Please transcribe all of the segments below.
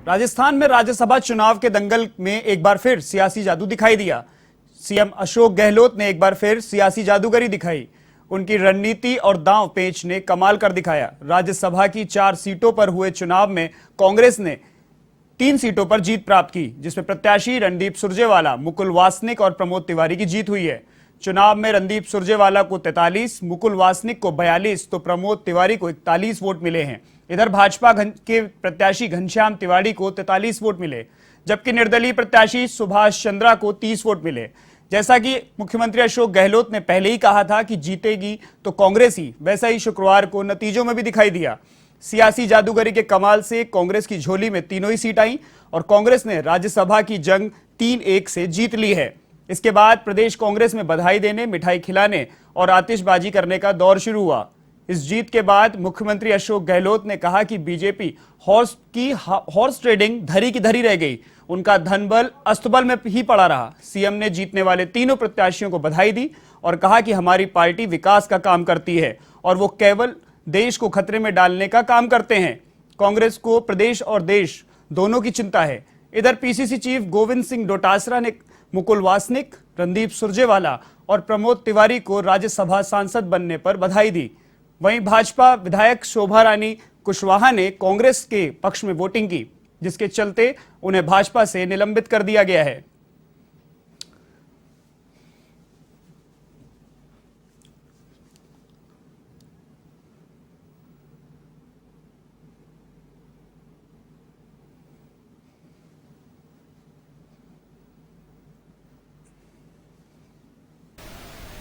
राजस्थान में राज्यसभा चुनाव के दंगल में एक बार फिर सियासी जादू दिखाई दिया। सीएम अशोक गहलोत ने एक बार फिर सियासी जादूगरी दिखाई। उनकी रणनीति और दांव पेच ने कमाल कर दिखाया। राज्यसभा की 4 सीटों पर हुए चुनाव में कांग्रेस ने 3 सीटों पर जीत प्राप्त की, जिसमें प्रत्याशी रणदीप सुरजेवाला, मुकुल वासनिक और प्रमोद तिवारी की जीत हुई है। चुनाव में रणदीप सुरजेवाला को 43, मुकुल वासनिक को 42 तो प्रमोद तिवारी को 41 वोट मिले हैं। इधर भाजपा के प्रत्याशी घनश्याम तिवारी को 43 वोट मिले, जबकि निर्दलीय प्रत्याशी सुभाष चंद्रा को 30 वोट मिले। जैसा कि मुख्यमंत्री अशोक गहलोत ने पहले ही कहा था कि जीतेगी तो कांग्रेस ही, वैसा ही शुक्रवार को नतीजों में भी दिखाई दिया। सियासी जादूगरी के कमाल से कांग्रेस की झोली में तीनों ही सीट आई और कांग्रेस ने राज्यसभा की जंग 3-1 से जीत ली है। इसके बाद प्रदेश कांग्रेस में बधाई देने, मिठाई खिलाने और आतिशबाजी करने का दौर शुरू हुआ। इस जीत के बाद मुख्यमंत्री अशोक गहलोत ने कहा कि बीजेपी हॉर्स ट्रेडिंग धरी की धरी रह गई, उनका धनबल अस्तबल में ही पड़ा रहा। सीएम ने जीतने वाले तीनों प्रत्याशियों को बधाई दी और कहा कि हमारी पार्टी विकास का काम करती है और वो केवल देश को खतरे में डालने का काम करते हैं। कांग्रेस को प्रदेश और देश दोनों की चिंता है। इधर पीसीसी चीफ गोविंद सिंह डोटासरा ने मुकुल वासनिक, रणदीप सुरजेवाला और प्रमोद तिवारी को राज्यसभा सांसद बनने पर बधाई दी। वहीं भाजपा विधायक शोभा रानी कुशवाहा ने कांग्रेस के पक्ष में वोटिंग की, जिसके चलते उन्हें भाजपा से निलंबित कर दिया गया है।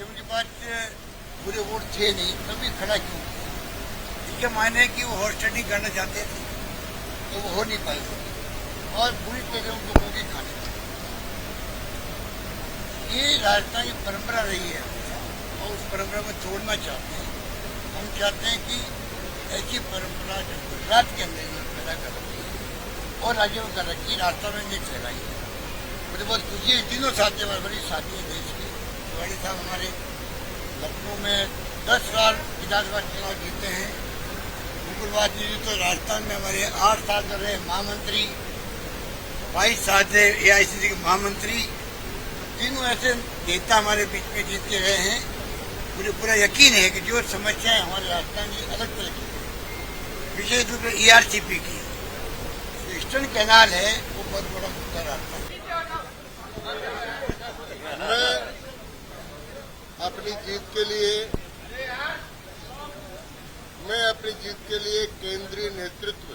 उनके पास पूरे वोट थे नहीं, तभी खड़ा क्यों? इसके मायने है कि वो हॉर्स ट्रेडिंग करना चाहते थे तो वो हो नहीं पाई और पूरी तरह उनको मौके खाने थे। ये राजस्थान की परंपरा रही है और उस परंपरा को तोड़ना चाहते हैं। हम चाहते हैं कि ऐसी परंपरा जो गुजरात के अंदर पैदा कर रखी है और राज्यों में कर रखी है, राजस्थान में नहीं फैलाई है। मुझे बहुत खुशी है, तीनों साथी हमारे बड़ी साथी है देश के। तिवारी साहब हमारे लखनऊ में 10 साल विधानसभा चुनाव जीते हैं। मुकुल वासनिक जी तो राजस्थान में हमारे 8 साल कर रहे महामंत्री, 22 साल से एआईसीसी के महामंत्री। तीनों ऐसे नेता हमारे बीच में जीत के रहे हैं। मुझे पूरा यकीन है कि जो समस्याएं हमारे राजस्थान की अलग तरह की, विशेष रूप से ईआरसीपी की, ईस्टर्न कैनाल है, वो बहुत बड़ा मुद्दा रहता है। मैं अपनी जीत के लिए केंद्रीय नेतृत्व,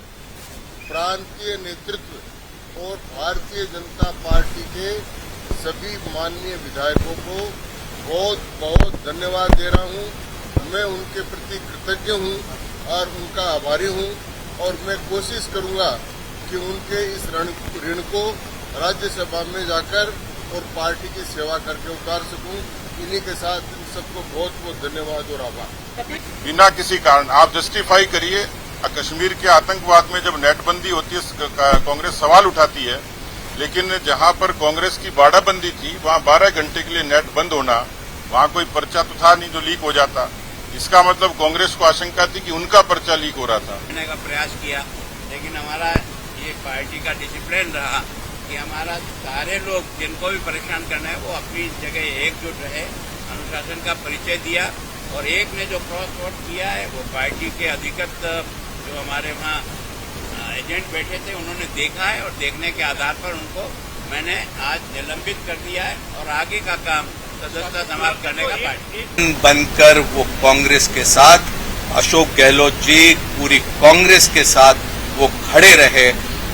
प्रांतीय नेतृत्व और भारतीय जनता पार्टी के सभी माननीय विधायकों को बहुत बहुत धन्यवाद दे रहा हूं। मैं उनके प्रति कृतज्ञ हूं और उनका आभारी हूं और मैं कोशिश करूंगा कि उनके इस ऋण को राज्यसभा में जाकर और पार्टी की सेवा करके उतार सकूं। इन्हीं के साथ इन सबको बहुत बहुत धन्यवाद और आभार। बिना किसी कारण आप जस्टिफाई करिए, कश्मीर के आतंकवाद में जब नेटबंदी होती है कांग्रेस सवाल उठाती है, लेकिन जहां पर कांग्रेस की बाड़ाबंदी थी वहां 12 घंटे के लिए नेट बंद होना, वहां कोई पर्चा तो था नहीं जो लीक हो जाता। इसका मतलब कांग्रेस को आशंका थी कि उनका पर्चा लीक हो रहा था। करने का प्रयास किया, लेकिन हमारा ये पार्टी का डिसिप्लिन रहा कि हमारा सारे लोग जिनको भी परेशान करना है वो अपनी जगह एकजुट रहे, अनुशासन का परिचय दिया और एक ने जो क्रॉस वोट किया है वो पार्टी के अधिकृत जो हमारे वहाँ एजेंट बैठे थे उन्होंने देखा है और देखने के आधार पर उनको मैंने आज निलंबित कर दिया है और आगे का काम सदस्यता समाप्त करने का पार्टी बनकर वो कांग्रेस के साथ, अशोक गहलोत जी पूरी कांग्रेस के साथ वो खड़े रहे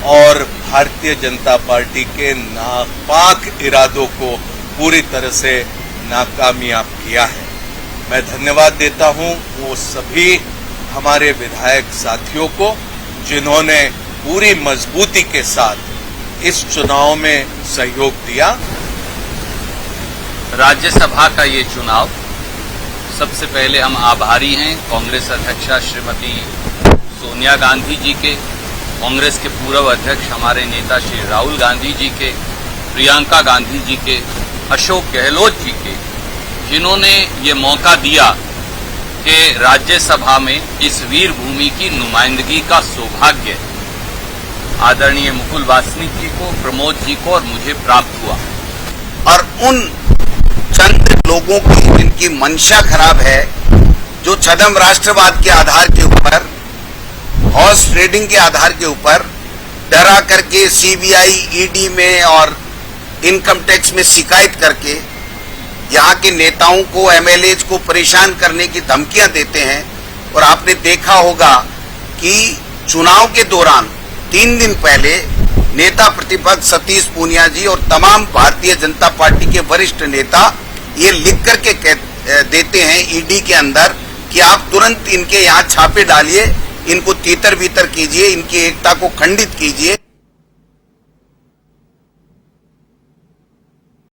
और भारतीय जनता पार्टी के नापाक इरादों को पूरी तरह से नाकामयाब किया है। मैं धन्यवाद देता हूं वो सभी हमारे विधायक साथियों को जिन्होंने पूरी मजबूती के साथ इस चुनाव में सहयोग दिया। राज्यसभा का ये चुनाव, सबसे पहले हम आभारी हैं कांग्रेस अध्यक्षा श्रीमती सोनिया गांधी जी के, कांग्रेस के पूर्व अध्यक्ष हमारे नेता श्री राहुल गांधी जी के, प्रियंका गांधी जी के, अशोक गहलोत जी के, जिन्होंने ये मौका दिया कि राज्यसभा में इस वीर भूमि की नुमाइंदगी का सौभाग्य आदरणीय मुकुल वासनिक जी को, प्रमोद जी को और मुझे प्राप्त हुआ। और उन चंद लोगों की जिनकी मंशा खराब है, जो छद्म राष्ट्रवाद के आधार के ऊपर, हॉर्स ट्रेडिंग के आधार के ऊपर डरा करके सीबीआई, ईडी में और इनकम टैक्स में शिकायत करके यहाँ के नेताओं को, एमएलएज को परेशान करने की धमकियां देते हैं। और आपने देखा होगा कि चुनाव के दौरान 3 दिन पहले नेता प्रतिपक्ष सतीश पूनिया जी और तमाम भारतीय जनता पार्टी के वरिष्ठ नेता ये लिख करके देते हैं ईडी के अंदर कि आप तुरंत इनके यहाँ छापे डालिए, इनको तीतर बीतर कीजिए, इनकी एकता को खंडित कीजिए।